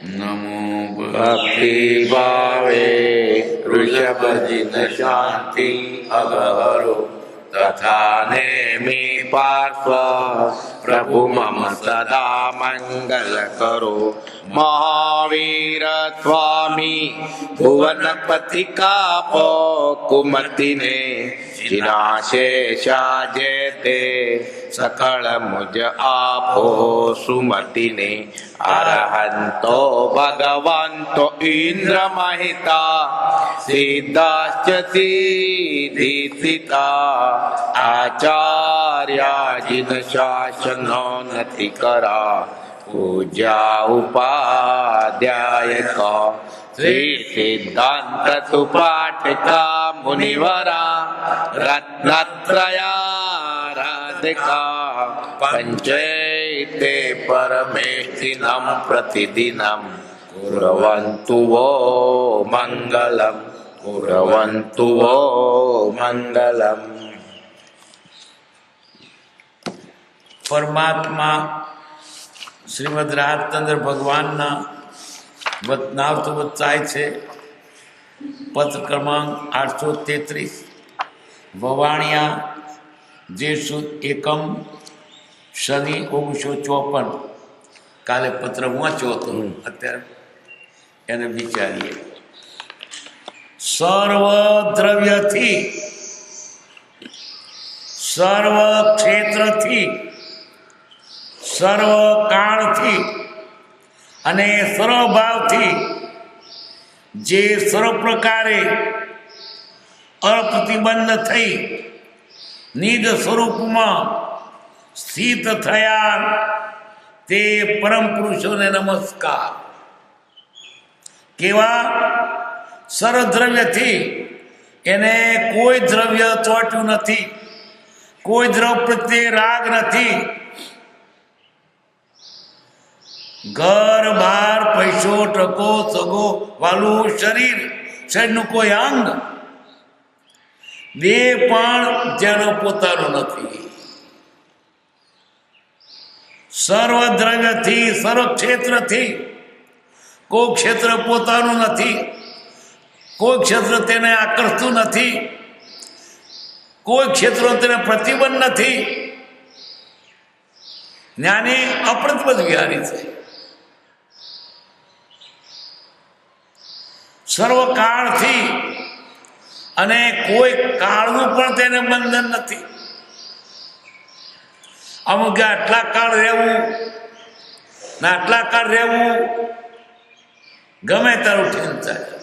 નમો ભક્તિ ભાવે ઋષભજીન શાંતિ અગહરો તથા નેમી પાર્શ્વ પ્રભુ મમ સદા મંગલ કરો. મહાવીર સ્વામી ભુવનપતિ કાપો કુમતિને શિરાશેષા જે તે સકળ મુજ આપો સુમતિને. અરહંતો ભગવંતો ઇન્દ્ર મહિતા સિદ્ધાશ્ચ સિદ્ધિસિતા આચાર્યાજીન શાસનો નથી કરા પૂજા ઉપાધ્યાય કા. શ્રી સિદ્ધાંત સુપાઠકા મુનિવરા રત્નત્રયારાધિકા પંચૈતે પરમેષ્ઠિનમ પ્રતિદિનમ કુર્વન્તુ વો મંગલમ કુર્વન્તુ વો મંગલમ. પરમાત્મા શ્રીમદ રાજચંદ્ર ભગવાનના વતનાવતો વચાય છે. પત્ર ક્રમાંક 833 વવાણિયા જેસુ એકમ શનિ 1954. કાલે પત્ર વાંચ્યો હતો, અત્યારે એને વિચારીએ. સર્વ દ્રવ્યથી, સર્વ ક્ષેત્રથી, સર્વ કાળથી અને સર્વભાવથી જે સર્વ પ્રકારે અપ્રતિબંધ થઈ નિજ સ્વરૂપમાં સ્થિત થયા તે પરમ પુરુષોને નમસ્કાર. કેવા? સર્વદ્રવ્યથી, એને કોઈ દ્રવ્ય ચોટ્યું નથી, કોઈ દ્રવ્ય પ્રત્યે રાગ નથી. ઘર બાર પૈસો ટકો સગો વાલું શરીર, શરીરનું કોઈ અંગ, દેહ પણ જેનો પોતાનો નથી. સર્વ દ્રવ્યથી, સર્વ ક્ષેત્રથી, કોઈ ક્ષેત્ર પોતાનું નથી, કોઈ ક્ષેત્ર તેને આકર્ષતું નથી, કોઈ ક્ષેત્રો તેને પ્રતિબંધ નથી. જ્ઞાની અપ્રતિબંધ વિહારી છે. સર્વકાળથી, અને કોઈ કાળનું પણ તેને બંધન નથી. અમુક આટલા કાળ રહેવું ને આટલા કાળ રહેવું ગમે તારું ઠીક થાય.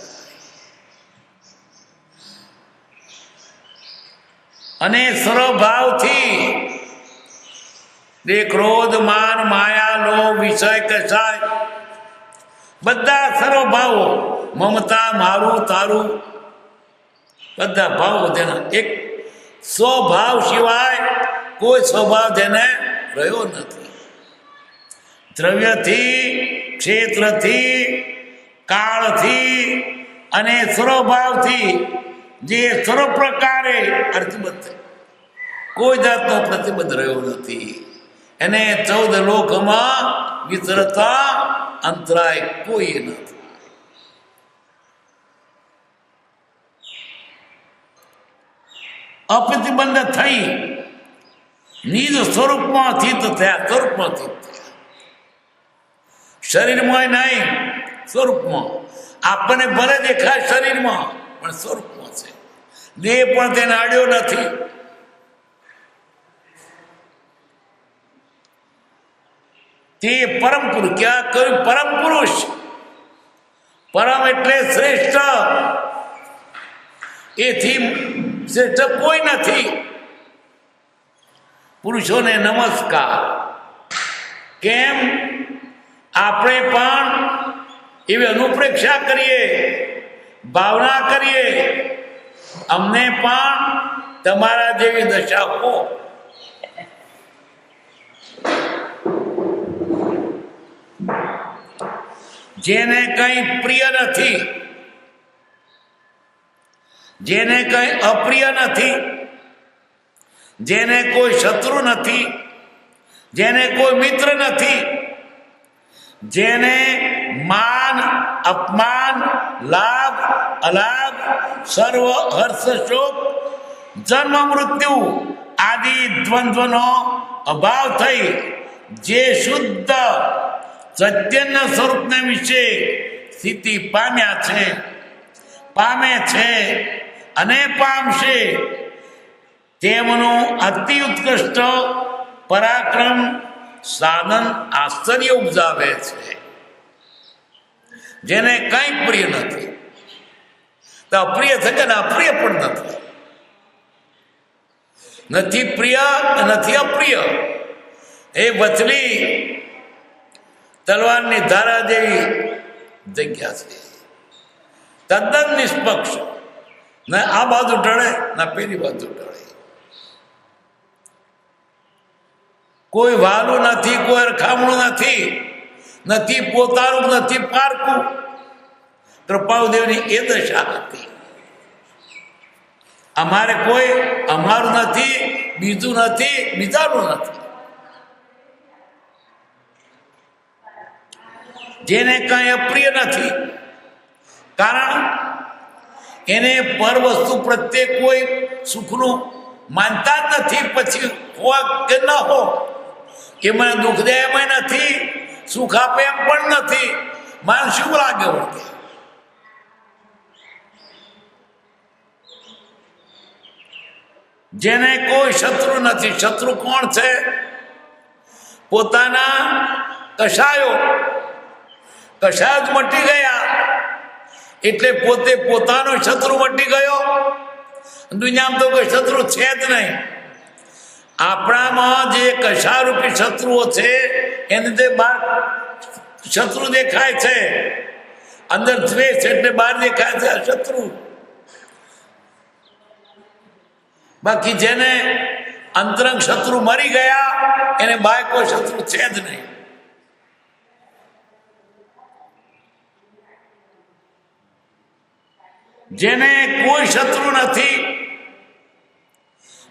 અને સર્વભાવથી ક્રોધ માન માયા લોભ વિષય કસાય બધા સર્વભાવો, મમતા મારું તારું બધા ભાવો તેના એક સ્વભાવ સિવાય કોઈ સ્વભાવ તેને રહ્યો નથી. દ્રવ્યથી, ક્ષેત્રથી, કાળથી અને સ્વભાવથી જે સર્વ પ્રકારે અર્થબદ્ધ કોઈ જાતનો પ્રતિબંધ રહ્યો નથી. એને 14 લોકમાં વિચરતા અંતરાય કોઈ નથી. અપ્રતિબંધ થઈ નિજ સ્વરૂપમાં સ્થિત થયા. સ્વરૂપમાં સ્થિત થયા, શરીરમાં નહીં, સ્વરૂપમાં. આપણને ભલે દેખાય શરીરમાં, પણ સ્વરૂપમાં છે. દેહ પણ તેને અડ્યો નથી. તે પરમ પુરુષ. ક્યાં કહ્યું? પરમ પુરુષ. પરમ એટલે શ્રેષ્ઠ. એથી શ્રેષ્ઠ કોઈ નથી. પુરુષોને નમસ્કાર. કેમ? આપણે પણ એવી અનુપ્રેક્ષા કરીએ, ભાવના કરીએ, અમને પણ તમારા જેવી દશા હો. જેને કંઈ પ્રિય નથી, જેને કંઈ અપ્રિય નથી, જેને કોઈ શત્રુ નથી, જેને કોઈ મિત્ર નથી, જેને માન અપમાન લાભ અલાભ સર્વ હર્ષ શોક જન્મ મૃત્યુ આદિ દ્વંદ્વનો અભાવ થઈ જે શુદ્ધ ચૈતન્ય સ્વરૂપને વિશે સ્થિતિ પામે છે અને પામશે તેમનું અતિ ઉત્કૃષ્ટ પરાક્રમ સાધન આશ્ચર્ય ઉપજાવે છે. જેને કંઈ પ્રિય નથી તો અપ્રિય થશે ને અપ્રિય પણ નથી પ્રિય નથી અપ્રિય. એ વચલી તલવારની ધારા જેવી જગ્યા છે, તદ્દન નિષ્પક્ષ, ના આ બાજુ ઢળે ના પેલી બાજુ ઢળે. કોઈ વાલું નથી, કોઈ રખામણું નથી પોતાનું, નથી પારકું. કૃપાળુદેવની એ દશા હતી. અમારે કોઈ અમારું નથી, બીજું નથી, બીજાનું નથી. જેને કઈ અપ્રિય નથી, કારણ એને પર વસ્તુ પ્રત્યે કોઈ સુખનું માનતા જ નથી. પછી હોય કે ન હો, કે મને દુઃખ દે એમાં નથી, સુખ આપે એમ પણ નથી. માન શું લાગે વળતે? જેને કોઈ શત્રુ નથી. શત્રુ કોણ છે? પોતાના કશાયો જ મટી ગયા એટલે પોતે પોતાનો શત્રુ મટી ગયો. દુનિયામાં તો કોઈ શત્રુ છે જ નહીં. આપણામાં જે કશારૂપી શત્રુઓ છે એને તે બહાર શત્રુ દેખાય છે. અંદર દ્વેષ એટલે બહાર દેખાય છે શત્રુ. બાકી જેને અંતરંગ શત્રુ મરી ગયા એને બહાર કોઈ શત્રુ છે જ નહીં. જેને કોઈ શત્રુ નથી,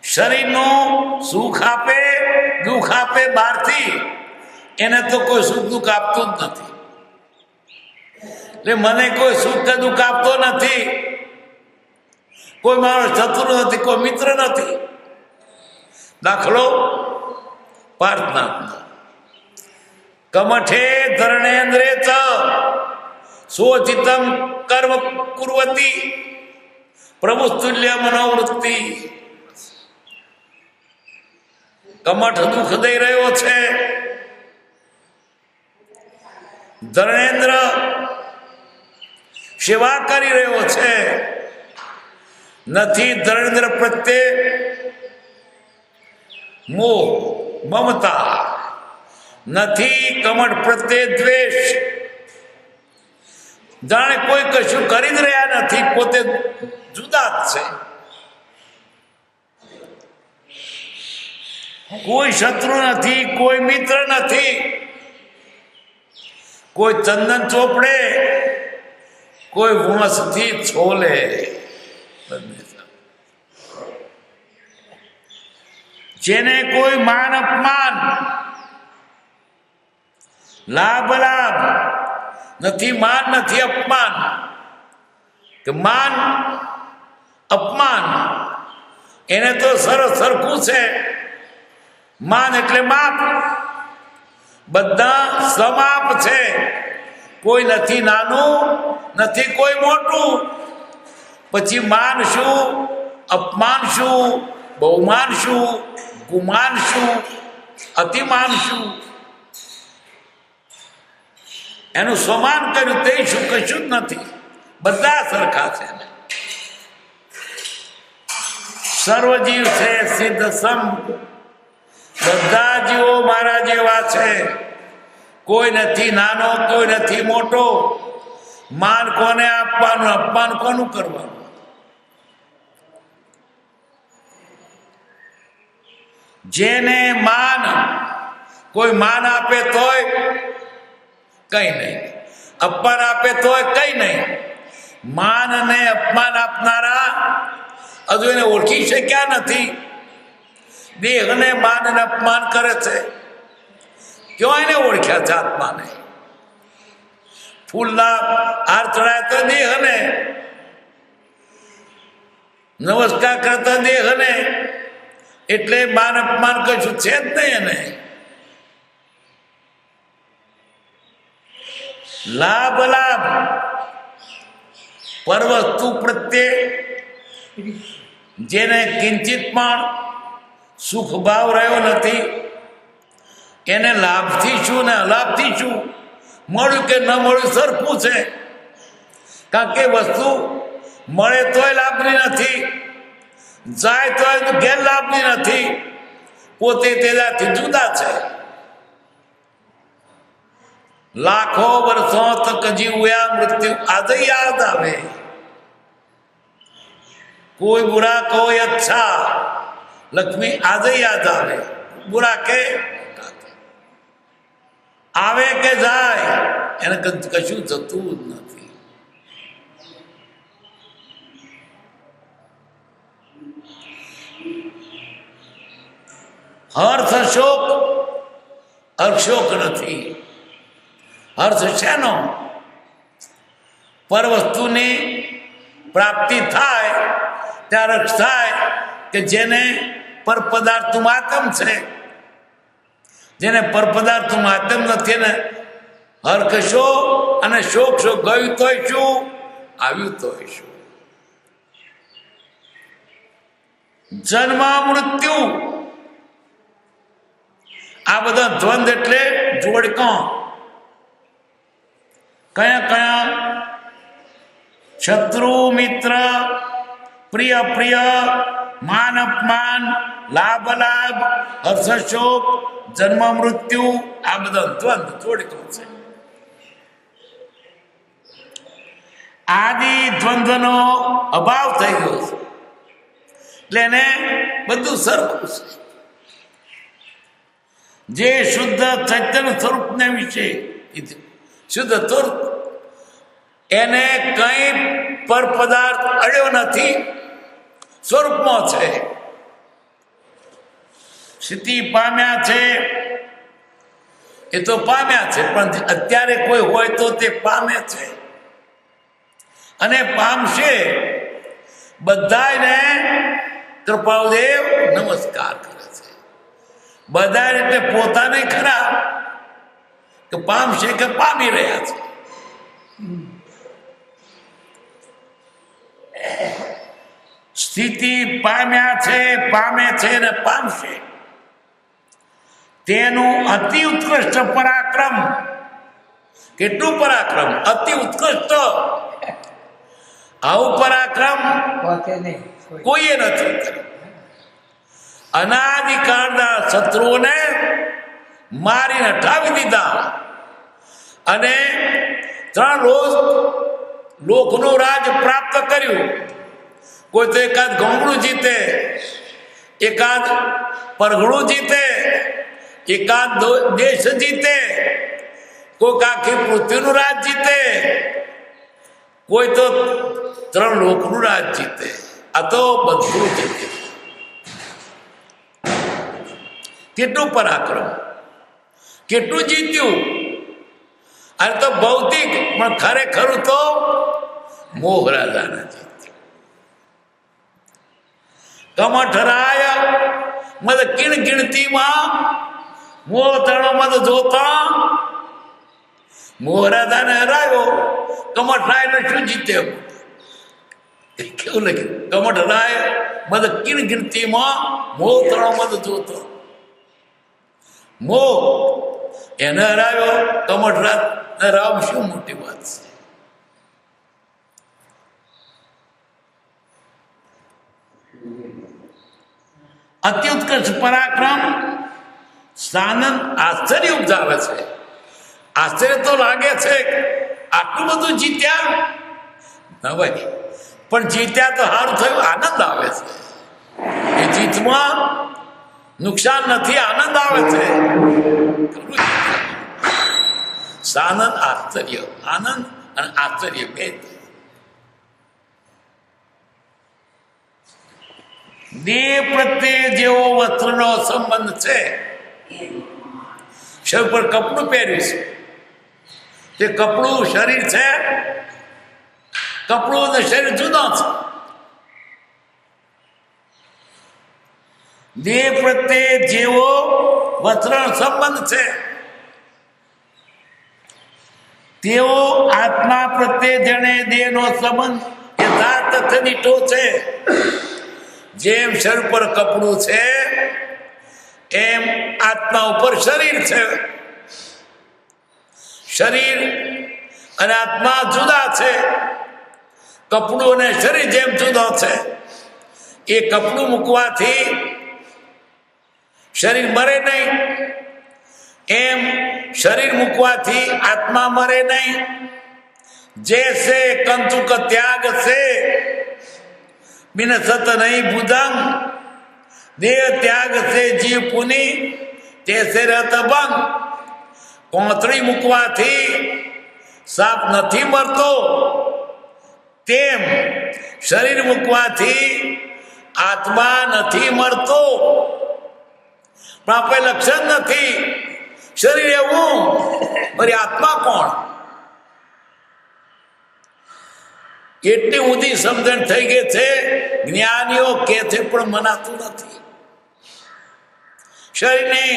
શરીરનું સુખ આપે દુઃખ આપે બહારથી, એને તો કોઈ સુખ દુઃખ આપતું જ નથી. એટલે મને કોઈ સુખ કે દુઃખ આપતો નથી, કોઈ મારો શત્રુ નથી, કોઈ મિત્ર નથી. દાખલો પ્રાર્થના. કમઠે ધર્ણેન્દ્રે ચ સોચિતમ કર્મ કુર્વતી પ્રભુતુલ્ય મનોવૃત્તિ. કમઠ દુઃખ દઈ રહ્યો છે. ધર્ણેન્દ્ર સેવા કરી રહ્યો છે. નથી ધર્ણેન્દ્ર પ્રત્યે મોહ મમતા, નથી કમઠ પ્રત્યે દ્વેષ. જાણે કોઈ કશું કરી જ રહ્યા નથી, પોતે જુદા જ છે. કોઈ શત્રુ નથી, કોઈ મિત્ર નથી, કોઈ ચંદન ચોપડે, કોઈ વંશથી છોલે. જેને કોઈ માન અપમાન લાભ લાભ નથી. માન નથી અપમાન, કે માન અપમાન એને તો સરખું છે. માન એટલે માપ, બધા સમાપ છે. કોઈ નથી નાનું, નથી કોઈ મોટું. પછી માન શું, અપમાન શું, બહુમાન શું, ગુમાન શું, અતિમાન શું? એનું સમાન કર્યું તે શું? કશું જ નથી. બધા સરખા છે. સર્વજીવ છે સિદ્ધ સમ. બધા જીવો મારા જેવા છે. કોઈ નથી નાનો, કોઈ નથી મોટો. માન કોને આપવાનું, અપમાન કોનું કરવાનું? જેને માન, કોઈ માન આપે તોય કઈ નહીં, અપમાન આપે તોય કઈ નહીં. માન અને અપમાન આપનારા હજુ એને ઓળખી શક્યા નથી. દેહને માન અને અપમાન કરે છે. ક્યાં એને ઓળખ્યા છે આત્માને? ફૂલના હાર ચડાય તો દેહને, નમસ્કાર કરતા દેહને, એટલે માન અપમાન કશું છે જ નહીં એને. લાભ લાભ પર વસ્તુ પ્રત્યે જેને કિંચિત પણ સુખ ભાવ રહ્યો નથી એને લાભથી શું ને અલાભથી શું, મળ્યું કે ન મળ્યું સરખું છે. કારણ કે વસ્તુ મળે તોય લાભની નથી, જાય તોય ગેરલાભની નથી, પોતે તેનાથી જુદા છે. લાખો વર્ષો તક જીવ્યા મૃત્યુ આજે યાદ આવે, કોઈ બુરા કોઈ અચ્છા, લક્ષ્મી આજે યાદ આવે. બુરા કે આવે કે જાય એને કશું થતું જ નથી. હર્ષ શોક હર્ષોક નથી. હર્ષ શેનો? પર વસ્તુની પ્રાપ્તિ થાય ત્યારે હર્ષ થાય કે જેને પર પદાર્થનું માતમ છે, જેને પર પદાર્થનું માતમ નથી ને હર્ષ શો અને શોક શો. ગયું તોય શું, આવ્યું તોય શું. જન્મ મૃત્યુ આ બધા દ્વંદ એટલે જોડકો. કયા કયા? શત્રુ મિત્ર, પ્રિય પ્રિય, માન અપમાન, લાભ લાભ, હર્ષ શોક, જન્મ મૃત્યુ, આ બધા દ્વંદ જોડકો છે. આદિ દ્વંદ્વનો અભાવ થઈ ગયો છે એટલે એને બધું સરખું છે. જે શુદ્ધ ચૈતન્ય સ્વરૂપને વિશે શુદ્ધ સ્વરૂપ એને કઈ પર પદાર્થ અડ્યો નથી, સ્વરૂપમાં છે. સ્થિતિ પામ્યા છે એ તો પામ્યા છે, પણ અત્યારે કોઈ હોય તો તે પામે છે અને પામશે. બધાને કૃપાદેવ નમસ્કાર કરે છે. બધા એટલે પોતાને ખરા કે પામશે કે પામી રહ્યા છે. સ્થિતિ પામ્યા છે, પામે છે ને પામશે. તેનું અતિ ઉત્કૃષ્ટ પરાક્રમ. કેટલું પરાક્રમ? અતિ ઉત્કૃષ્ટ. આવું પરાક્રમ કોઈએ નથી કર્યું. અનાદિકાળના શત્રુઓને મારીને ઠાવી દીધા અને 3 રોજ લોકનું રાજ પ્રાપ્ત કર્યું. કોઈ તો એકાદ ગામડું જીતે, એકાદ પરગણું જીતે, એકાદ દેશ જીતે, કોઈક આખી પૃથ્વીનું રાજ જીતે, કોઈ તો 3 લોકનું રાજ જીતે. આ તો બધું જીતે. કેટલું પરાક્રમ, કેટલું જીત્યું. આ તો ભૌતિક, પણ ખરેખર તો મોહ રાજાના જીત્યું. કમઠરાય મદ કિણ ગિણતીમાં મોહ તણો મદ જોતા. મોહ રાજાને હરાયો, કમઠરાય ને શું જીત્યો? કેવું લખ્યું? કમઠરાય મદ કિણ ગિણતીમાં મોહ તણો મદ જોતો. મોહ એને હરાવ્યો, કમઠરાજ રામ શું મોટી વાત છે. અતિ ઉત્કર્ષ પરાક્રમ સાનંદ આશ્ચર્ય ઉપજાવે છે. આશ્ચર્ય તો લાગે છે આટલું બધું જીત્યા ના ભાઈ, પણ જીત્યા તો સારું થયું, આનંદ આવે છે. એ જીતમાં નુકસાન નથી, આનંદ આવે છે. સાનંદ આશ્ચર્ય, આનંદ અને આશ્ચર્ય બે. દેહ પ્રત્યે જેવો વસ્ત્રનો સંબંધ છે, શરીર પર કપડું પહેર્યું છે, તે કપડું શરીર છે, કપડું અને શરીર જુદા છે. દેહ પ્રત્યે જેવો વસ્ત્રણ સંબંધ છે તેવો આત્મા પ્રત્યે જેને દેહનો સંબંધ યથાર્થ દીઠો છે. જેમ શરીર પર કપડું છે એમ આત્મા ઉપર શરીર છે. શરીર અને આત્મા જુદા છે. કપડું અને શરીર જેમ જુદા છે, એ કપડું મૂકવાથી શરીર મરે નહીં, એમ શરીર મૂકવાથી આત્મા મરે નહીં. जैसे कंचुक त्याग से बिन सत नहीं भुजंग, देह त्याग से जीव पुनि तैसे रहत भंग. कोंतरी મૂકવાથી સાપ નથી મરતો, તેમ શરીર મૂકવાથી આત્મા નથી મરતો. પણ આપણે લક્ષણ નથી. શરીર એવું, મારી આત્મા કોણ? એટલી ઊંધી સમજણ થઈ ગઈ છે, જ્ઞાનીઓ કે છે પણ મનાતું નથી. શરીરની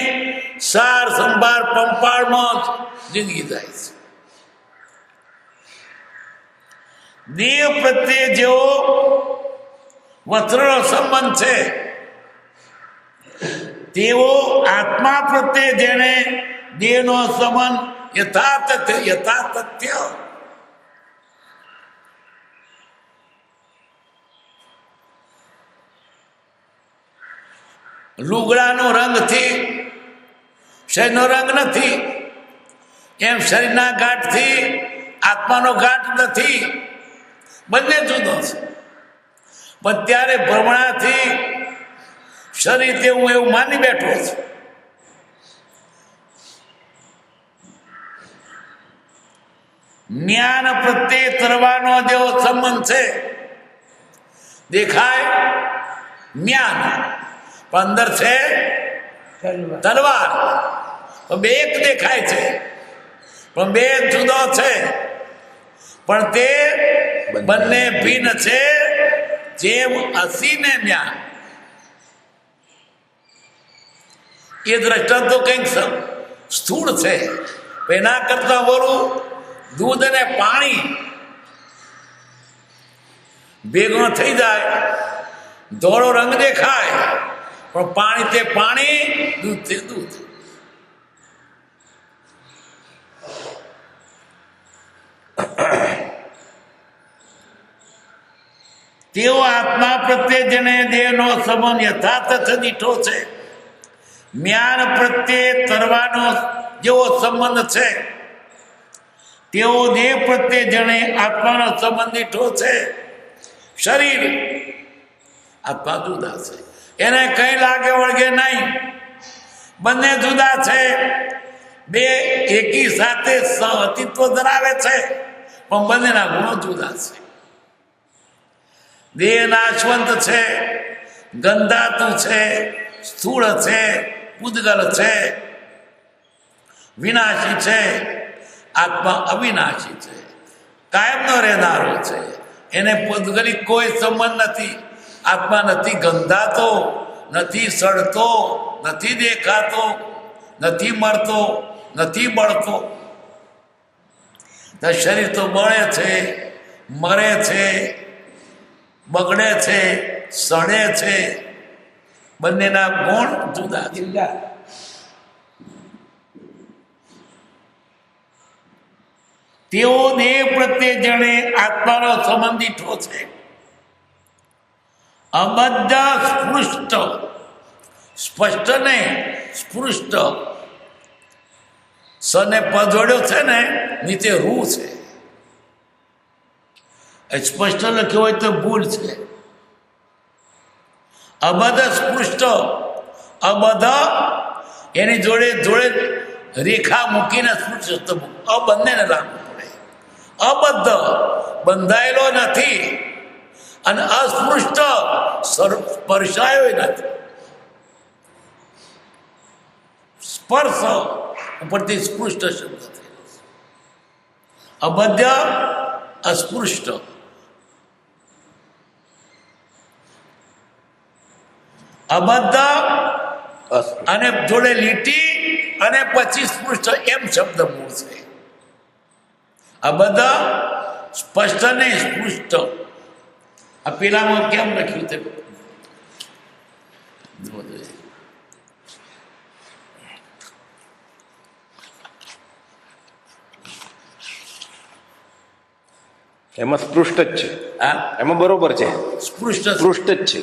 સાર સંભાળ પંપાળમાં જિંદગી જાય છે. દેહ પ્રત્યે જેવો વસ્ત્રનો સંબંધ છે તેવો આત્મા પ્રત્યે જેને દેહનો સંબંધ યથાર્થ લુગડાનો રંગથી શરીરનો રંગ નથી, એમ શરીરના ગાંઠથી આત્માનો ગાંઠ નથી. બંને જુદો છે. પણ ત્યારે ભ્રમણાથી શરીર તેવું એવું માની બેઠો છે. જ્ઞાન પ્રત્યે તરવાનો જેવો સંબંધ છે. દેખાય જ્ઞાન, અંદર છે તલવાર. બે એક દેખાય છે પણ બે જુદો છે. પણ તે બંને ભિન્ન છે. જેમ અસીને જ્ઞાન, એ દ્રષ્ટાંત તો કંઈક સ્થૂળ છે. એના કરતા વરું દૂધ અને પાણી ભેગો થઈ જાય, ધોળો રંગ દેખાય, પણ પાણી તે પાણી, દૂધ તે દૂધ. તેઓ આત્મા પ્રત્યે જેને દેહનો સંબંધ યથાર્થ દીઠો છે, જ્ઞાન પ્રત્યે તરવાનો જેવો સંબંધ છે, તેઓ દેહ પ્રત્યે જેને આત્માનો સંબંધ દીઠો છે. શરીર આત્મા જુદા છે, એને કઈ લાગે વળગે નહીં. બંને જુદા છે. બે એકી સાથે સહઅસ્તિત્વ ધરાવે છે, પણ બંનેના ગુણો જુદા છે. દેહ નાશવંત છે, ગંધાતું છે, સ્થૂળ છે, પૂદગલ છે, વિનાશી છે. આત્મા અવિનાશી છે, કાયમનો રહેનારો છે. એને પૂદગલિક કોઈ સંબંધ નથી. આત્મા નથી ગંધાતો, નથી સડતો, નથી દેખાતો, નથી મરતો, નથી બળતો. શરીર તો બળે છે, મરે છે, બગડે છે, સડે છે. બંનેના ગુણ જુદા જુદા. તેઓ દેહ પ્રત્યે જેણે આત્માનો સંબંધ દીઠો છે, અબદ્ધ સ્પૃષ્ટ, સ્પષ્ટ ને સ્પૃષ્ટ. સને પદોડ્યો છે ને, નીચે રૂ છે. સ્પષ્ટ લખ્યો હોય તો ભૂલ છે. અબદ્ધ સ્પૃષ્ટ, અબદ્ધ એની જોડે જોડે રેખા મૂકીને સ્પૃષ્ટ બંનેને લાગુ પડે. અબદ્ધ બંધાયેલો નથી અને અસ્પૃષ્ટ સ્પર્શાયો નથી. સ્પર્શ ઉપરથી સ્પૃષ્ટ શબ્દ થયેલો છે. અબદ્ધ અસ્પૃષ્ટ. અબદ્ધ અને જોડે લીટી અને પછી સ્પૃષ્ટ એમ શબ્દ મૂળ છે. અબદ્ધ સ્પષ્ટ ને સ્પૃષ્ટ. આ પેલામાં કેમ લખ્યું તે એમાં સ્પૃષ્ટ જ છે. હા, એમાં બરોબર છે, સ્પૃષ્ટ સ્પૃષ્ટ જ છે.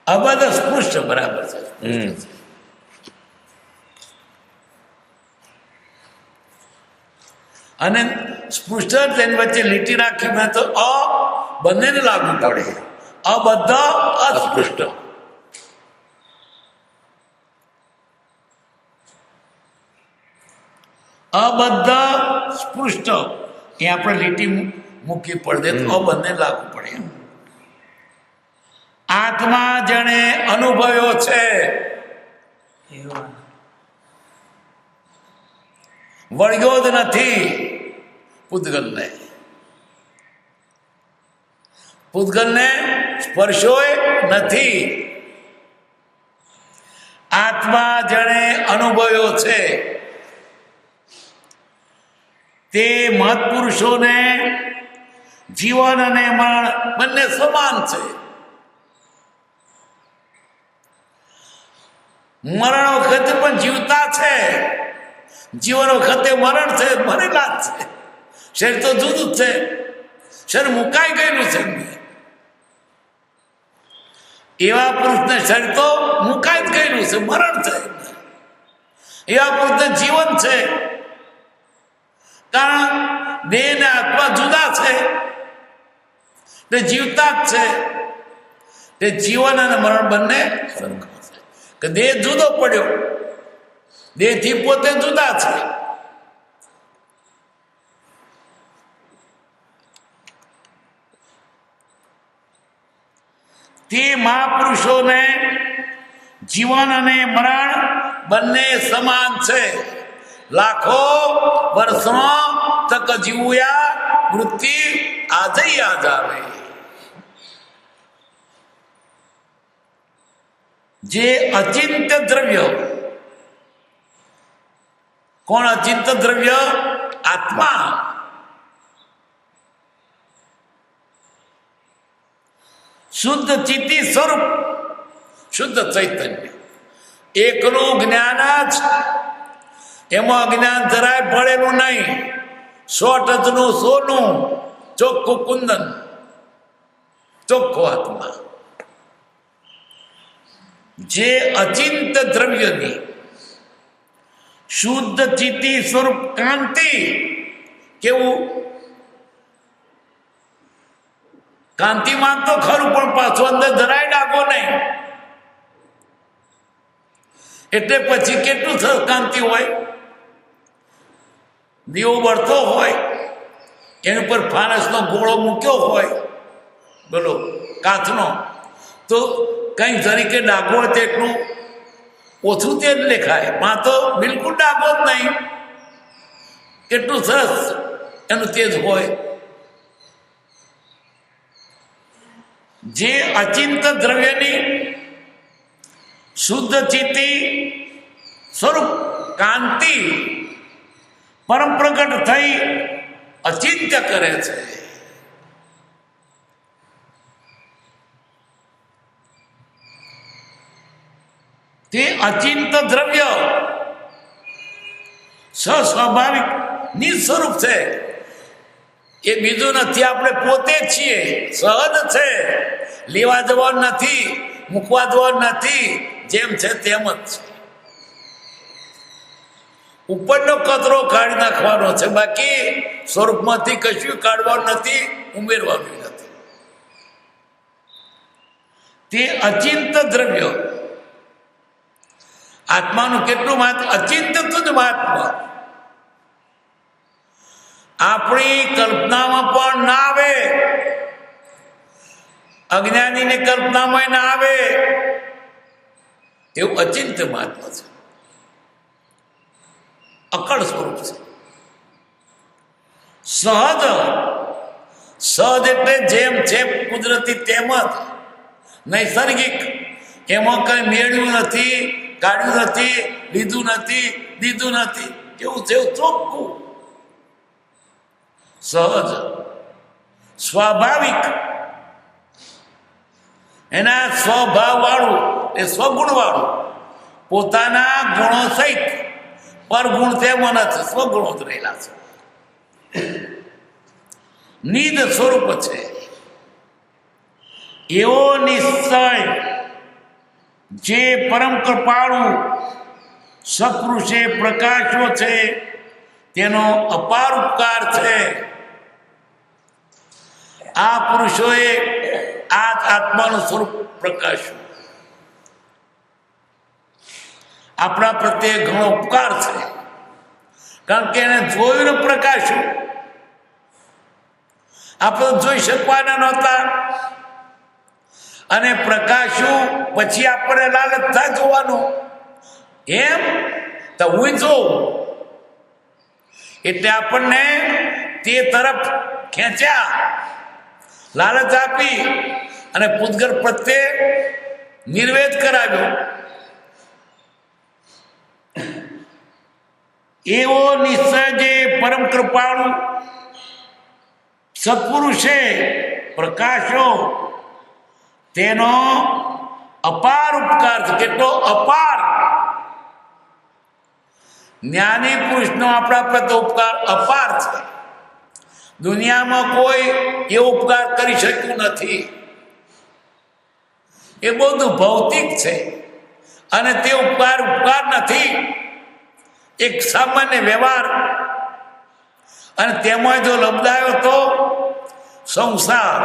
અબદ્ધ સ્પૃષ્ટ બરાબર છે. અને સ્પૃષ્ટ તેની વચ્ચે લીટી રાખી મેં તો અ બંનેને લાગુ પડે. અબદ્ધ અસ્પૃષ્ટ. અબદ્ધ સ્પૃષ્ટ એ આપણે લીટી મૂકી પડે તો અ બંને લાગુ પડે. આત્મા જેણે અનુભવ્યો છે વળગ્યો જ નથી પૂતગલને. પૂતગલને સ્પર્શ્યોય નથી. આત્મા જેણે અનુભવ્યો છે તે મહત્પુરુષોને જીવન અને મરણ બંને સમાન છે. મરણ વખતે પણ જીવતા છે, જીવન વખતે મરણ છે, મરેલા જ છે. શરીર તો જુદું જ છે, શરીર મુકાઈ ગયેલું છે. એવા પુરુષને શરીર તો મુકાઈ જ ગયેલું છે, મરણ છે. એવા પુરુષને જીવન છે, કારણ દેહ ને આત્મા જુદા છે, તે જીવતા જ છે. તે જીવન અને મરણ બંને સરખા છે. કે દેહ જુદો પડ્યો, દેહથી પોતે જુદા છે. તે મહાપુરુષોને જીવન અને મરણ બંને સમાન છે. લાખો વર્ષો તક જીવ્યા મૃત્યુ આજે યાદ આવે. જે અચિંત્ય દ્રવ્ય, કોણ અચિંત્ય દ્રવ્ય? આત્મા. શુદ્ધ ચિત્તી સ્વરૂપ, શુદ્ધ ચૈતન્ય, એકનું જ્ઞાન જ. એમાં અજ્ઞાન જરાય ભળેલું નહીં. 100 ટચનું સોનું, ચોખ્ખું કુંદન, ચોખ્ખો આત્મા. જે અચિંત દ્રવ્યની શુદ્ધ ચિત્તી સ્વરૂપ કાંતિ. કેવું? કાંતિમાન તો ખરું, પણ પાછો અંદર જરાય ડાઘો નહીં. એટલે પછી કેટલું સરસ કાંતિ હોય. દીવો બળતો હોય, એની ઉપર ફાનસનો ગોળો મૂક્યો હોય, બોલો કાચનો, તો કંઈ તરીકે ડાઘો હોય તેટલું ઓછું તે જ દેખાય. માં તો બિલકુલ ડાઘો જ નહીં. કેટલું સરસ એનું તેજ હોય. જે અચિંત દ્રવ્યની શુદ્ધ ચિત્તી સ્વરૂપ કાંતિ પરમ પ્રગટ થઈ અચિંત્ય કરે છે. તે અચિંત દ્રવ્ય સ્વસ્વાભાવિક નિસ્વરૂપ છે. એ બીજું નથી, આપણે પોતે જ છીએ. સહજ છે, લેવા જવાનું નથી, મૂકવા જવાનું નથી, જેમ છે તેમ જ છે. ઉપરનો કચરો કાઢી નાખવાનો છે, બાકી સ્વરૂપમાંથી કશું કાઢવાનું નથી, ઉમેરવાનું નથી. તે અચિંત દ્રવ્ય આત્માનું કેટલું મહત્વ! અચિંત જ મહાત્મા. આપણી કલ્પનામાં પણ ના આવે, અજ્ઞાનીની કલ્પનામાં ના આવે. એવું અચિંત્ય મહાત્મા છે, અકળ સ્વરૂપ છે. સહજ, સહજ એટલે જેમ છે કુદરતી તેમ જ, નૈસર્ગિક. એમાં કઈ મેળવ્યું નથી, કાઢ્યું નથી, લીધું નથી, દીધું નથી, એવું છે ચોખ્ખું. સહજ, સ્વાભાવિક, એના સ્વભાવ વાળું, એ સ્વગુણ વાળું, પોતાના ગુણો સહિત. પર ગુણ તેમાં નથી, સ્વગુણો જ રહેલા છે. નિજ સ્વરૂપ છે. એવો નિશ્ચય જે પરમ કૃપાળુ સત્પુરુષે પ્રકાશ્યો છે, તેનો અપાર ઉપકાર છે. આ પુરુષોએ આ આત્માનું સ્વરૂપ પ્રકાશ્યું, આપણા પ્રત્યે ઘણો ઉપકાર છે. કારણ કે એને જોયું ને પ્રકાશ્યું. આપણે જોઈ શકવાના નહોતા, અને પ્રકાશ્યું પછી આપણે લાલચ થાય જોવાનું, એમ તો હું જોઉં એટલે આપણને તે તરફ ખેંચ્યા, લાલચ આપી અને પૂતગલ પ્રત્યે નિર્વેદ કરાવ્યો. એવો નિશ્ચય જે પરમ કૃપાળુ સત્પુરુષે પ્રકાશો, તેનો અપાર ઉપકાર છે. કેટલો અપાર! જ્ઞાની પુરુષનો આપણા પ્રત્યે ઉપકાર અપાર છે. દુનિયામાં કોઈ એવો ઉપકાર કરી શક્યું નથી. એ બધું ભૌતિક છે, અને તે ઉપકાર નથી. એક સામાન્ય વ્યવહાર, અને તેમાં જો લબડાયો તો સંસાર.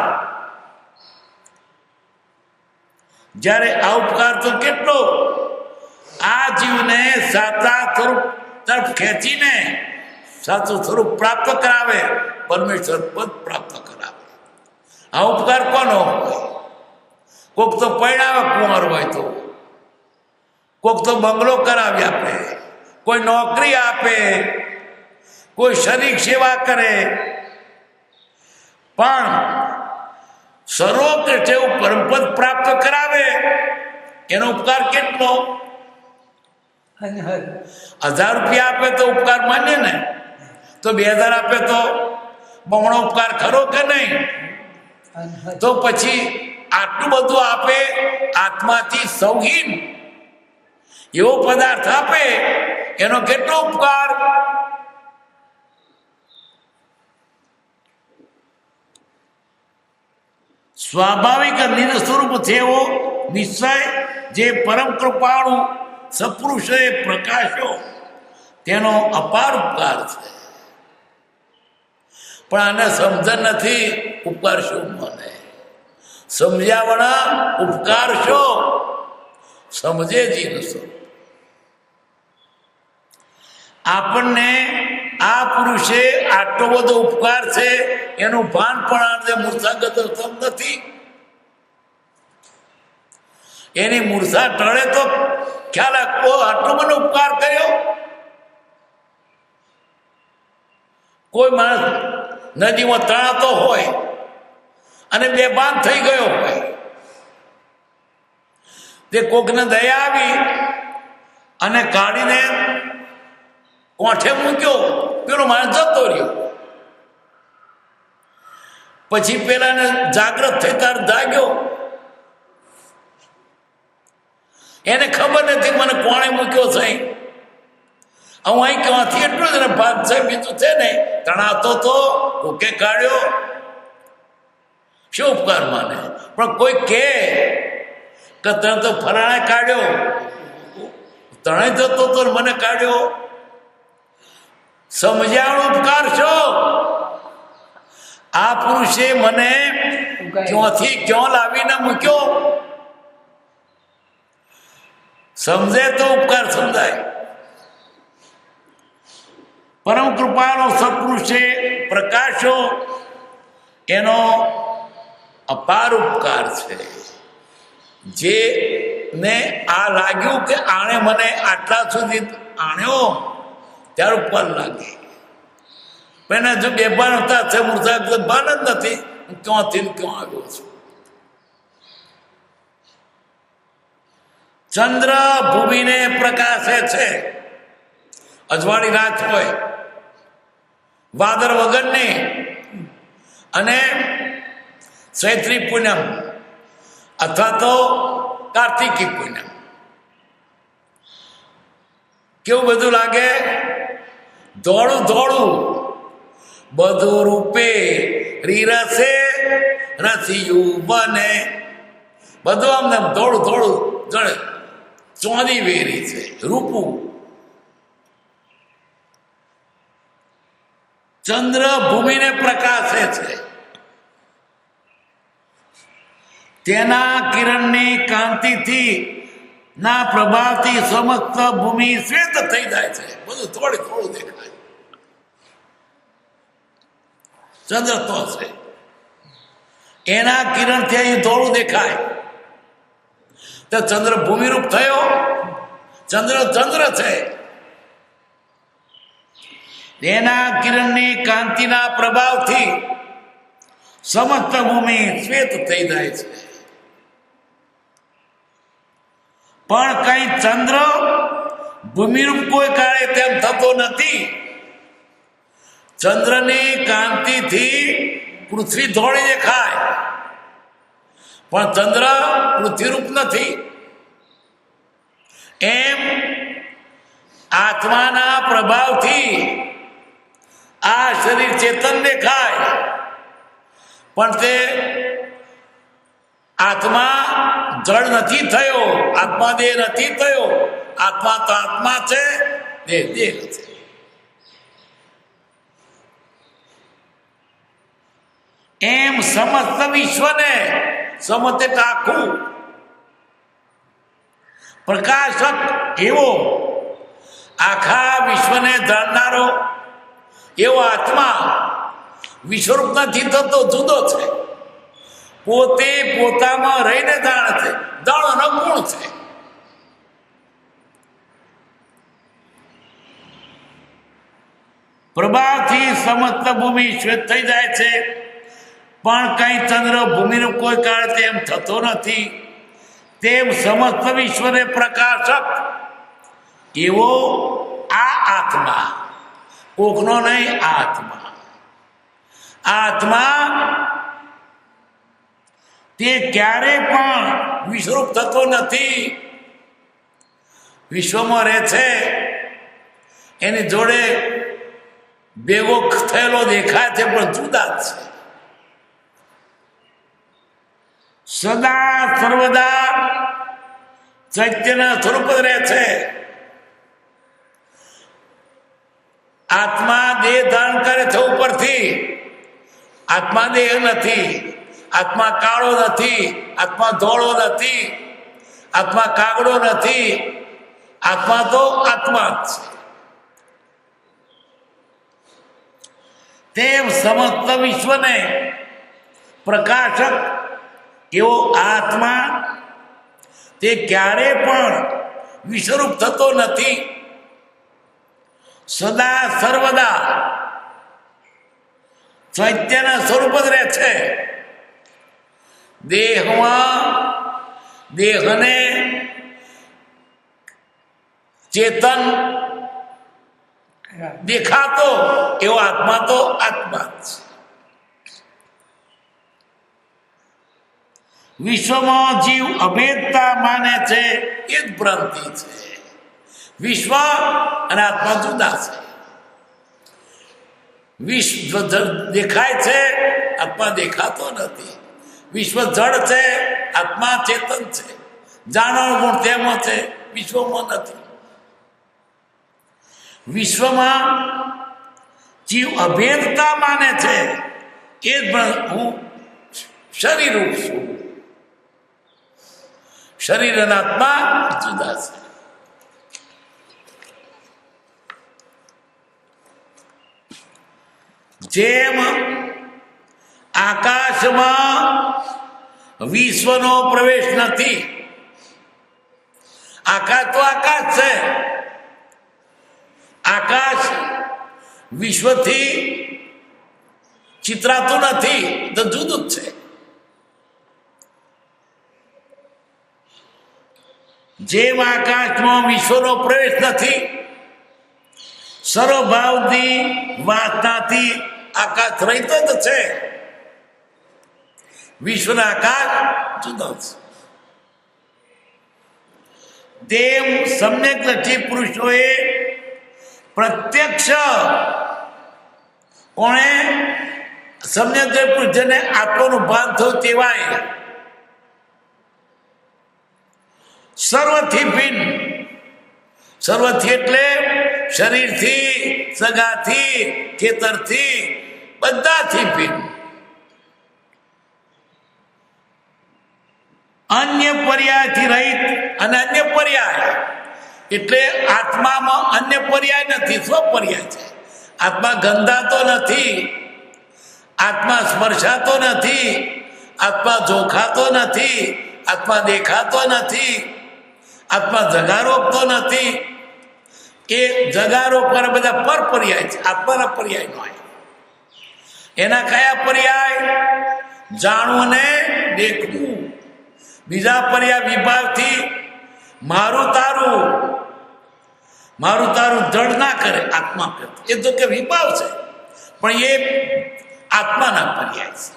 જ્યારે આ ઉપકાર તો કેટલો આ જીવને સાચા સ્વરૂપ તરફ ખેંચીને સાચું સ્વરૂપ પ્રાપ્ત કરાવે, પરમેશ્વર પદ પ્રાપ્ત કરાવે. આ ઉપકાર કોનો હોય? કોક તો પરણાવે કુંવર હોય તો, કોક તો બંગલો કરાવી આપે, કોઈ નોકરી આપે, કોઈ શરીર સેવા કરે. પણ સર્વોચ્ચ જેવું પરમપદ પ્રાપ્ત કરાવે, એનો ઉપકાર કેટલો? 1000 રૂપિયા આપે તો ઉપકાર માન્ય ને, તો 2000 આપે તો બમણો ઉપકાર ખરો કે નહીં? તો પછી આટલું બધું આપે, આત્માથી સૌહીન એવો પદાર્થ આપે, એનો કેટલો ઉપકાર? સ્વાભાવિક નિજ સ્વરૂપ છે એવો નિશ્ચય જે પરમ કૃપાળુ સત્પુરુષે પ્રકાશ્યો, તેનો અપાર ઉપકાર છે. પણ આને સમજણ નથી. ઉપકાર શું મને સમજ્યા વણા ઉપકાર શો? સમજે જીનું સ્વરૂપ. આપણને આ પુરુષે આટલો બધો ઉપકાર છે એનું ભાન પણ મૂર્છાગત નથી. એની મૂર્છા ટળે તો ખ્યાલ આપવો, આટલો બધો ઉપકાર કર્યો. કોઈ માણસ નદીમાં તણાતો હોય અને બેભાન થઈ ગયો હોય, તે કોકને દયા આવી અને કાઢીને કોઠે મૂક્યો, પેલો માણસ જતો રહ્યો. પછી પેલાને જાગ્રત થઈ તાર જાગ્યો, એને ખબર નથી મને કોણે મૂક્યો છે. હું અહીં ક્યાંથી એટલું જ ભાગ છે, બીજું છે ને. તણાતો તો કોકે કાઢ્યો, શું ઉપકાર માને? પણ કોઈ કે તને તો ફરાણે કાઢ્યો, તણે જતો તો મને કાઢ્યો. સમજાણો ઉપકાર છો? આ પુરુષે મને ક્યાંથી ક્યાં લાવીને મૂક્યો. સમજે તો ઉપકાર સમજાય. પરમ કૃપાનો સત્પુરુષે પ્રકાશો, એનો અપાર ઉપકાર છે. જે ને આ લાગ્યું કે આણે મને આટલા સુધી આણ્યો ત્યારે ઉપર લાગે પણ જો બેભાન હતા છે મૂર્છા ભાન જ નથી હું ક્યાંથી ક્યાં આવ્યો છું. ચંદ્ર ભૂમિને પ્રકાશે છે. અજવાળી રાત હોય વાદર વગરની અને ચૈત્રી પૂનમ અથવા તો કાર્તિકી પૂનમ કેવું બધું લાગે ધોળું ધોળું બધું રૂપે રીરસે રસિયું બને બધું આમને ધોળું ધોળું જણે ચોંદી વેરી છે રૂપું. ચંદ્ર ભૂમિને પ્રકાશે છે. તેના કિરણની કાંતિથી ના પ્રભાવથી સમસ્ત ભૂમિ શ્વેત થઈ જાય છે. બધું થોડું થોડું દેખાય. ચંદ્ર તો છે એના કિરણથી અહીં થોડું દેખાય તો ચંદ્ર ભૂમિરૂપ થયો. ચંદ્ર ચંદ્ર છે એના કિરણની કાંતિના પ્રભાવથી સમસ્ત ભૂમિ શ્વેત થઈ જાય છે. પણ કઈ ચંદ્ર ભૂમિરૂપ કોઈ કાળે તેમ થતો નથી. ચંદ્રની કાંતિથી પૃથ્વી ધોળી દેખાય પણ ચંદ્ર પૃથ્વીરૂપ નથી. એમ આત્માના પ્રભાવથી આ શરીર ચેતન દેખાય પણ તે આત્મા જળ નથી થયો. આત્મા દેહ નથી થયો. આત્મા તો આત્મા છે, દેહ દેહ છે. એમ સમસ્ત વિશ્વને સમતે આખું પ્રકાશક એવો આખા વિશ્વને જાણનારો એવો આત્મા વિશ્વરૂપ નથી થતો, જુદો છે. પોતે પોતામાં રહીને જાણે છે. દળનો ગુણ છે. પ્રભાવથી સમસ્ત ભૂમિ શ્વેત થઈ જાય છે પણ કઈ ચંદ્ર ભૂમિનું કોઈ કાળ તેમ થતો નથી. તેમ સમસ્ત વિશ્વને પ્રકાશક એવો આ આત્મા, કોકનો નહીં, આત્મા. આત્મા તે ક્યારે પણ વિશ્વરૂપ થતો નથી. વિશ્વમાં રહે છે એની જોડે ભેગો થયેલો દેખાય છે પણ જુદા જ છે. સદા સર્વદા ચૈત્યના સ્વરૂપ જ રહે છે. આત્મા દેહ ધારણ કરે છે ઉપરથી. આત્મા દેહ નથી. આત્મા કાળો નથી. આત્મા ધોળો નથી. આત્મા કાગડો નથી. આત્મા તો આત્મા જ છે. તેમ સમસ્ત વિશ્વને પ્રકાશક એવો આત્મા તે ક્યારે પણ વિશ્વરૂપ થતો નથી. સદા સર્વદા ચૈત્યના સ્વરૂપ જ રહે છે. દેહમાં દેહને ચેતન દેખાતો એવો આત્મા તો આત્મા જ છે. વિશ્વમાં જીવ અભેદતા માને છે એ જ ભ્રાંતિ છે. વિશ્વ અને આત્મા જુદા છે. વિશ્વ દેખાય છે, આત્મા દેખાતો નથી. વિશ્વ જળ છે, આત્મા ચેતન છે. જાણવાનો ગુણ તેમાં છે, વિશ્વમાં નથી. વિશ્વમાં જીવ અભેદતા માને છે એ જ હું શરીરરૂપ છું. શરીર અને આત્મા જુદા છે. જેમ આકાશમાં વિશ્વનો પ્રવેશ નથી આકાશ તો આકાશ છે. આકાશ વિશ્વથી ચિતરાતું નથી, તો જુદું જ છે. જેમ આકાશમાં વિશ્વનો પ્રવેશ નથી, સર્વભાવની વાસનાથી આકાશ રહિત જ છે. વિશ્વના આકાશ જુદો છે. તેમ સમ્યક દ્રષ્ટિ પુરુષોએ પ્રત્યક્ષ કોણે સમ્યક દ્રષ્ટિ પુરુષ જેને આત્માનું ભાન થયું તેવાય સર્વથી ભિન્ન. સર્વથી એટલે શરીરથી, સગાથી, ખેતરથી, બધાથી ભિન્ન. અન્ય પર્યાયથી રહિત. અને અન્ય પર્યાય એટલે આત્મામાં અન્ય પર્યાય નથી, સ્વપર્યાય છે. આત્મા ગંધાતો નથી, આત્મા સ્પર્શાતો નથી, આત્મા જોખાતો નથી, આત્મા દેખાતો નથી, આત્મા જગારોપતો નથી. એ જગારોપ પર બધા પર પર્યાય છે, આત્માના પર્યાય નો. એના કયા પર્યાય? જાણવું ને દેખવું. બીજા પર્યાય વિભાવથી મારું તારું, મારું તારું જડ ના કરે આત્મા કરતા. એ તો કે વિભાવ છે, પણ એ આત્માના પર્યાય છે.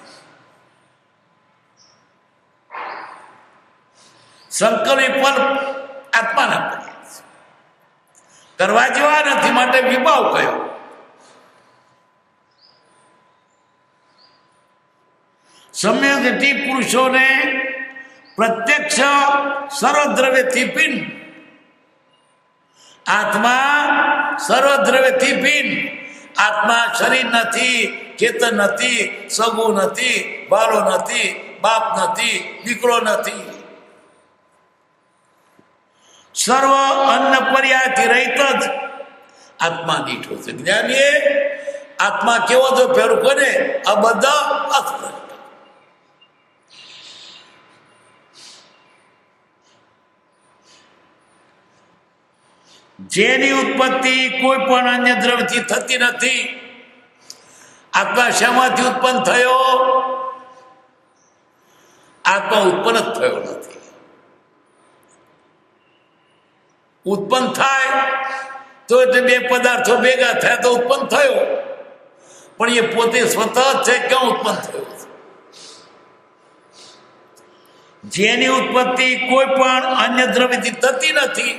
સંકલ્પ પણ આત્માના પર્યાય છે, કરવા જેવા નથી, માટે વિભાવ કયો. સમ્યક દ્રષ્ટિ પુરુષોને પ્રત્યક્ષ સર્વદ્રવ્યથી ભિન્ન. આત્મા સર્વદ્રવ્યથી ભિન્ન. આત્મા શરીર નથી, ખેતર નથી, સગુ નથી, બાળો નથી, બાપ નથી, દીકરો નથી. સર્વ અન્ન પર્યાયથી રહિત જ આત્મા દીઠો છે. જ્ઞાનીએ આત્મા કેવો તો ફેરું કરે, આ બધા અસ્પષ્ટ. જેની ઉત્પત્તિ કોઈ પણ અન્ય દ્રવ્યથી થતી નથી. આત્મા શામાંથી ઉત્પન્ન થયો? આત્મા ઉત્પન્ન જ થયો નથી. ઉત્પન્ન થાય તો એટલે બે પદાર્થો ભેગા થયા તો ઉત્પન્ન થયો, પણ એ પોતે સ્વતઃ છે, ક્યાં ઉત્પન્ન થયો? જેની ઉત્પત્તિ કોઈ પણ અન્ય દ્રવ્યથી થતી નથી.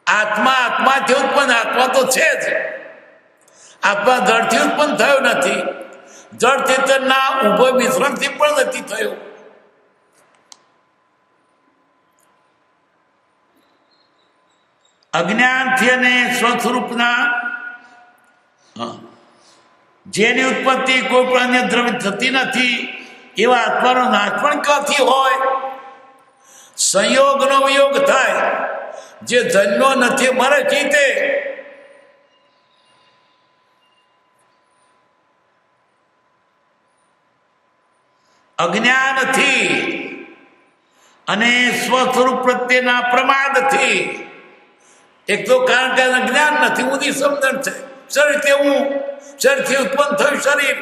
આત્મા આત્માથી ઉત્પન્ન, આત્મા તો છે જ. આત્મા જળથી ઉત્પન્ન થયો નથી, જળ ચેતનના ઉભય મિશ્રણથી પણ નથી થયો. અજ્ઞાનથી અને સ્વસ્વરૂપના જેની ઉત્પત્તિ કોઈ પણ અન્ય દ્રવ્ય થતી નથી એવા આત્માનો નાશ પણ ક્યાંથી હોય? સંયોગનો વિયોગ થાય. જે જન્મ્યો નથી મરે ચીતે. અજ્ઞાનથી અને સ્વસ્વરૂપ પ્રત્યેના પ્રમાદથી. એક તો કારણ કે જ્ઞાન નથી, ઊંધી સમજણ છે. શરીરથી હું, શરીરથી ઉત્પન્ન થયું શરીર,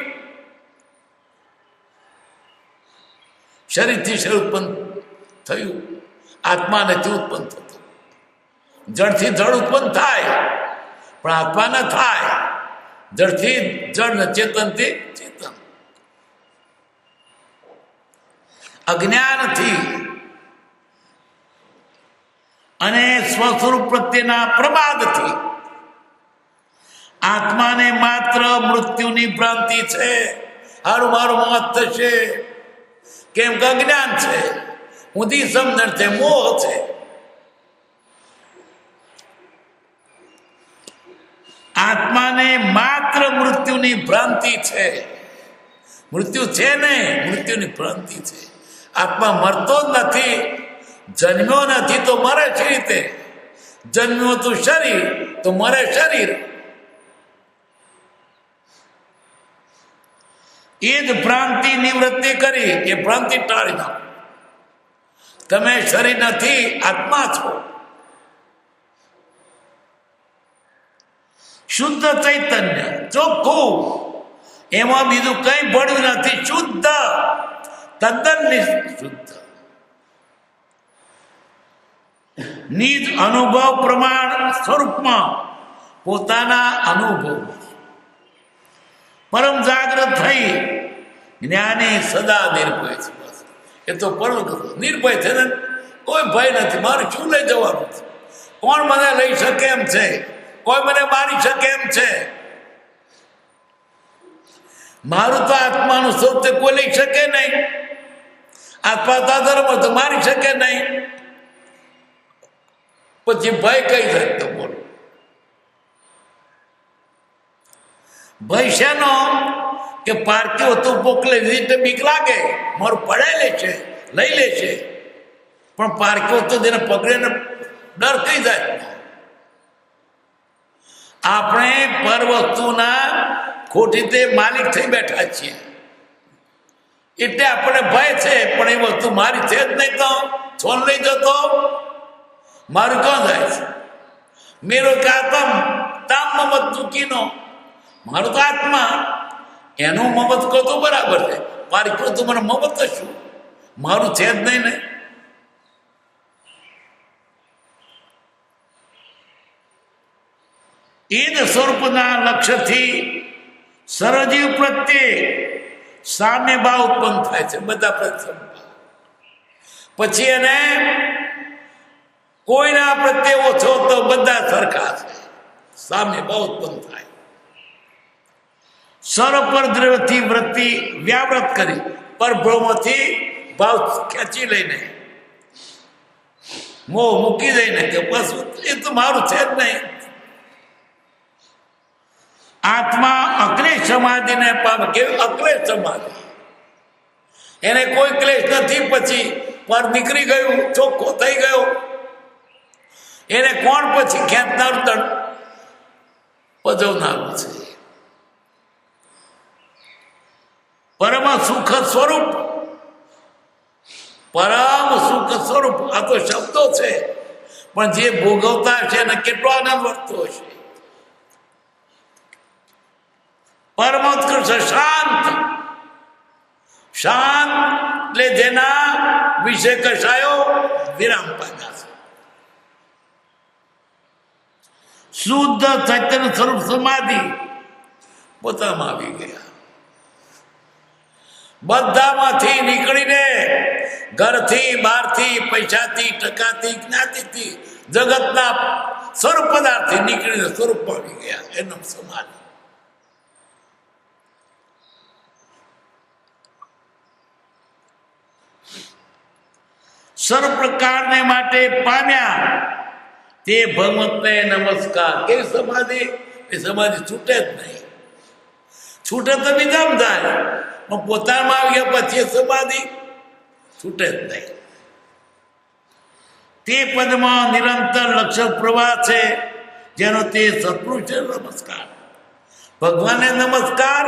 શરીરથી શરીર ઉત્પન્ન થયું. આત્મા નથી ઉત્પન્ન થતું. જળથી જળ ઉત્પન્ન થાય, પણ આત્મા ન થાય. જળથી જળ ને ચેતનથી ચેતન. અજ્ઞાનથી અને સ્વસ્વરૂપ પ્રત્યેના પ્રમાદથી આત્માને માત્ર મૃત્યુની ભ્રાંતિ છે. હારું મારું મોત થશે, કેમ કે અજ્ઞાન છે, ઊંધી સમજણ છે, મોહ છે. આત્માને માત્ર મૃત્યુની ભ્રાંતિ છે. મૃત્યુ છે નહીં, મૃત્યુની ભ્રાંતિ છે. આત્મા મરતો જ નથી. જન્મ્યો નથી તો મરે છે રીતે. જન્મ્યો તો શરીર, તો મરે શરીર. એ જ ભ્રાંતિ નિવૃત્તિ કરી, એ ભ્રાંતિ ટાળી નાખો. તમે શરીર નથી, આત્મા છો. શુદ્ધ ચૈતન્ય, ચોખ્ખું, એમાં બીજું કઈ ભળ્યું નથી. શુદ્ધ, તદ્દન શુદ્ધ. નિજ અનુભવ પ્રમાણ સ્વરૂપમાં પોતાના અનુભવ પરમ જાગૃત થઈ જ્ઞાની સદા નિર્ભય છે. બસ એ તો પરમ નિર્ભય છે ને, કોઈ ભય નથી. મારે શું લઈ જવાનું છે? કોણ મને લઈ શકે એમ છે? કોઈ મને મારી શકે એમ છે? મારું તો આત્માનું સ્વરૂપ તે કોઈ લઈ શકે નહીં. આત્મા તો ધર્મ તો મારી શકે નહીં. પછી ભય કઈ જાય તો બોલો? ભય શેનો? કે પારક્યો હતું મોકલે રીતે બીક લાગે, મારું પડાઈ લે છે, લઈ લે છે. પણ પારક્યો તો જેને પકડે ને ડર કઈ જાય. આપણે પર વસ્તુના ખોટી તે માલિક થઈ બેઠા છીએ એટલે આપણે ભય છે. પણ એ વસ્તુ મારી છે જ નહીં તો છોડ લઈ જતો મારું કોણ જાય છે? મેરો કાતમ તામ મમત ચૂકીનો, મારું તો આત્મા, એનું મમત કહો તો બરાબર છે. મારી કહો તો મને મમત શું? મારું છે જ નહીં ને. એ જ સ્વરૂપના લક્ષ્યથી સર્વજીવ પ્રત્યે સામ્ય ભાવ ઉત્પન્ન થાય છે. બધા પ્રત્યે પછી એને કોઈના પ્રત્યે ઓછો તો બધા સરખા છે. સામ્ય ભાવ ઉત્પન્ન થાય. સર્વ પર દ્રવ્યથી વૃત્તિ વ્યાવૃત કરી પરબ્રહ્મથી ભાવ ખેંચી લઈને મોહ મૂકી દઈને કે બસ એ તો મારું છે જ નહીં. આત્મા અક્લેશ સમાધિને પામે. કેવી અક્લેશ સમાધિ? એને કોઈ ક્લેશ નથી. પછી પર નીકળી ગયું, ચોખ્ખો થઈ ગયો. એને કોણ પછી ખેંચનાર પજવનારું છે? પરમ સુખ સ્વરૂપ, પરમ સુખ સ્વરૂપ. આ તો શબ્દો છે, પણ જે ભોગવતા છે એને કેટલો આનંદ વધતો હશે. પરમોત્કૃષ્ટ શાંત, શાંત એટલે જેના વિશે કશાયો વિરામ પામ્યા છે. શુદ્ધ ચૈતન્ય સ્વરૂપ સમાધિ પોતામાં આવી ગયા. બધામાંથી નીકળીને ઘરથી, બહારથી, પૈસાથી, ટકાથી, જ્ઞાતિથી, જગતના સ્વરૂપ પદાર્થથી નીકળીને સ્વરૂપમાં આવી ગયા. એનો સમાધિ. સર્વ પ્રકારને માટે પામ્યા તે ભગવંતને નમસ્કાર. કેવી સમાધિ? એ સમાધિ છૂટે જ નહીં. છૂટે તો બીજામ થાય, પણ પોતામાં આવ્યા પછી સમાધિ છૂટે જ નહીં. તે પદમાં નિરંતર લક્ષ્ય પ્રવાહ છે, જેનો તે સત્પુરુષ છે નમસ્કાર. ભગવાનને નમસ્કાર.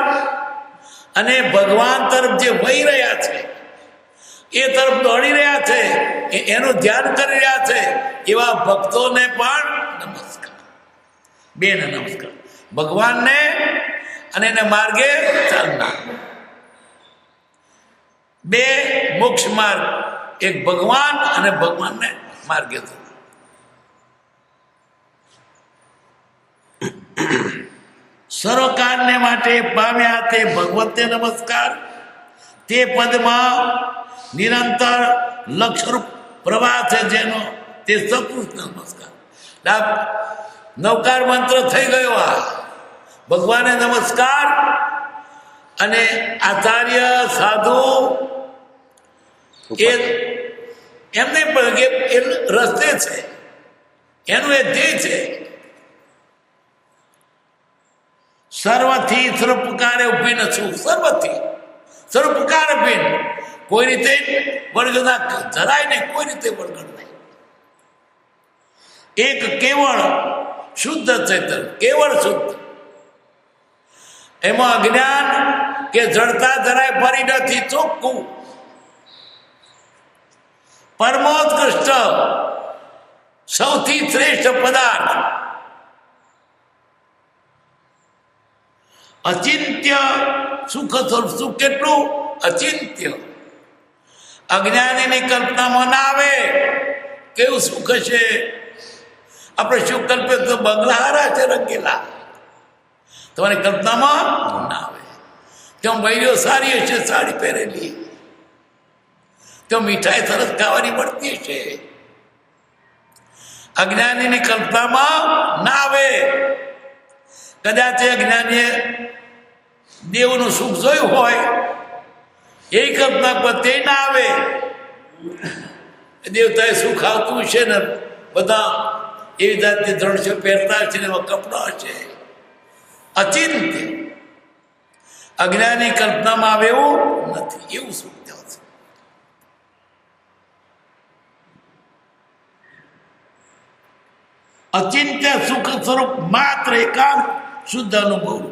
અને ભગવાન તરફ જે વહી રહ્યા છે, એ તરફ દોડી રહ્યા છે, એનું ધ્યાન કરી રહ્યા છે, એવા ભક્તોને પણ નમસ્કાર. બેને નમસ્કાર. ભગવાનને અને એને માર્ગે ચાલનાર. બે મોક્ષ માર્ગ, એક ભગવાન અને ભગવાનને માર્ગે ચાલનાર. સર્વકાળને માટે પામ્યા તે ભગવતે નમસ્કાર. તે પદમાં નિરંતર લક્ષરૂપ પ્રવાહ છે, જેનો તે સત્પુરુષ નમસ્કાર. નવકાર મંત્ર થઈ ગયો. આ ભગવાને નમસ્કાર. અને આચાર્ય સાધુ એ એમ નહીં પણ કે એ રસ્તે છે, એનું એ ધ્યેય છે. સર્વથી સર્વપ્રકારે ઉભીને છું. સર્વથી સર્વપ્રકાર ઉભીન. કોઈ રીતે વળગના જરાય નહીં, કોઈ રીતે વળગણ નહીં. એક કેવળ શુદ્ધ ચેતન, કેવળ શુદ્ધ. એમાં અજ્ઞાન કે જડતા જરાય ભરી નથી. ચોખ્ખું પરમોત્કૃષ્ટ સૌથી શ્રેષ્ઠ પદાર્થ, અચિંત્ય સુખ સ્વરૂપ. સુખ કેટલું અચિંત્ય, અજ્ઞાનીની કલ્પનામાં ના આવે કેવું સુખ છે. આપણે શું કલ્પે તો બંગલા હારા છે રંગેલા, તમારી કલ્પનામાં ના આવે. ત્યાં બૈરીઓ સારી હશે, સાડી પહેરેલી, ત્યાં મીઠાઈ સરસ ખાવાની મળતી હશે. અજ્ઞાનીની કલ્પનામાં ના આવે. કદાચ અજ્ઞાનીએ દેવનું સુખ જોયું હોય, એ કલ્પના પર તે ના આવે. દેવતાએ સુખ આવતું છે ને, બધા એવી જાતની દ્રશ્યો પહેરતા છે ને, એવા કપડા છે. અચિંત્ય, અજ્ઞાની કલ્પનામાં આવે એવું નથી, એવું સુખ થયું છે. અચિંત્ય સુખ સ્વરૂપ માત્ર એકાંત શુદ્ધ અનુભવ,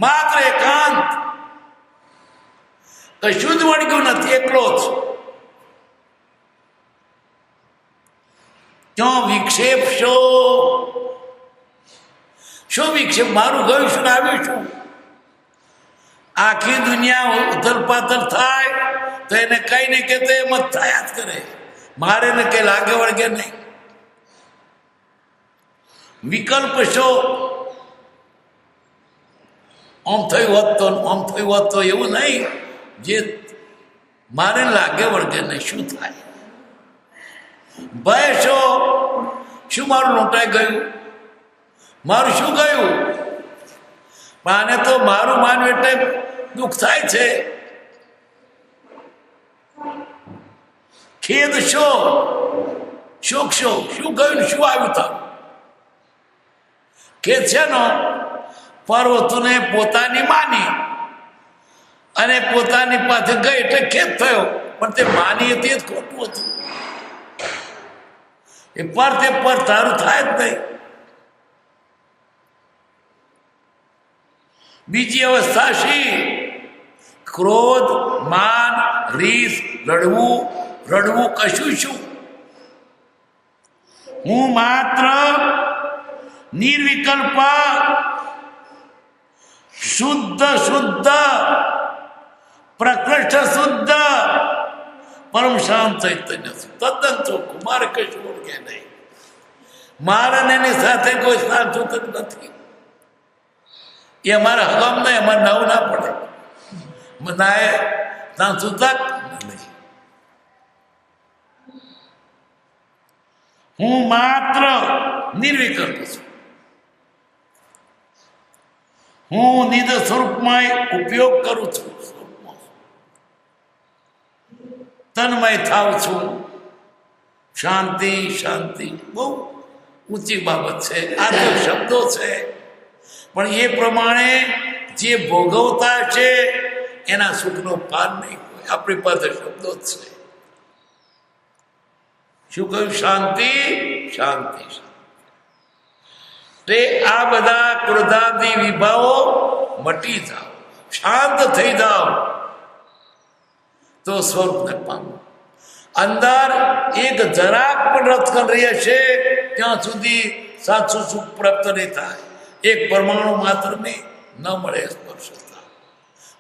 માત્ર એકાંત, કશું જ વળગ્યું નથી, એકલો જ. ક્યાં વિક્ષેપ શું વિક્ષેપ? મારું ગયું શું આવ્યું શું? આખી દુનિયા ઉથલ પાથલ થાય તો એને કઈ ને કે તો એમ જ થયા જ કરે. મારે ને કઈ લાગે વળગે નહીં. વિકલ્પ શો? આમ થયું હોત તો, આમ થયું હોત તો, એવું નહીં. જે મારે લાગે વળગે નહીં, શું થાય? ભય શો? શું મારું લૂંટાઈ ગયું? મારું શું ગયું? પણ આને તો મારું માનવું એટલે દુઃખ થાય છે. ખેદ શો? શોક શો? શું ગયું? શું આવ્યું તારું? ખેદ છે નો પર્વતોને પોતાની માની અને પોતાની પાસે ગઈ એટલે ખેદ થયો. પણ તે માની હતી જ ખોટું હતું. એ પર તે પર તારું થાય જ નહીં. બીજી અવસ્થા શી? ક્રોધ, માન, રીસ, રડવું કશું શું? હું માત્ર નિર્વિકલ્પ શુદ્ધ પ્રકૃષ્ટ શુદ્ધ પરમ શાંત ચૈતન્ય છું. તદ્દન ચોખ્ખું, મારે કશું ઓળખે નહીં. મારા ને એની સાથે કોઈ સ્થાન સૂતક નથી. એ અમારા હગામ નહીં, અમારે નવું ના પડે. નાએ સ્થાન સૂતક નહીં. હું માત્ર નિર્વિકલ્પ છું. હું નિજ સ્વરૂપમાં ઉપયોગ કરું છું. તન્મય થાવ છું. શાંતિ શાંતિ બહુ ઊંચી બાબત છે. આ તો શબ્દો છે, પણ એ પ્રમાણે જે ભોગવતા છે એના સુખનો પાર નહીં હોય. આપણી પાસે શબ્દો જ છે. શું કહ્યું? શાંતિ શાંતિ. તે આ બધા ક્રોધાદી વિભાવો મટી જાઓ, શાંત થઈ જાઓ તો સ્વરૂપને પામો. અંદર એક જરાક પણ રસકણ રહી હશે ત્યાં સુધી સાચું સુખ પ્રાપ્ત નહીં થાય. એક પરમાણુ માત્ર ને ન મળે સ્પર્શતા.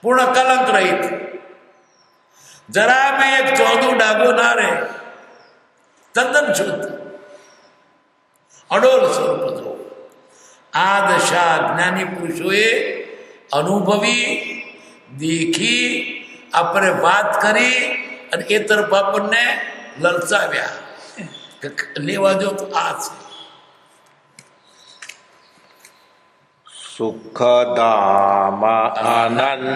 પૂર્ણ કલંક રહિત. જરા મેં એક ચોદું ડાગો ના રહે. તદ્દન શુદ્ધ અડોલ સ્વરૂપ જો. આ દશા જ્ઞાની પુરુષોએ અનુભવી, દેખી, આપણે વાત કરી અને એ તરફ આપણને લલચાવ્યા લેવા જો તો આ છે. સુખદામાં આનંદ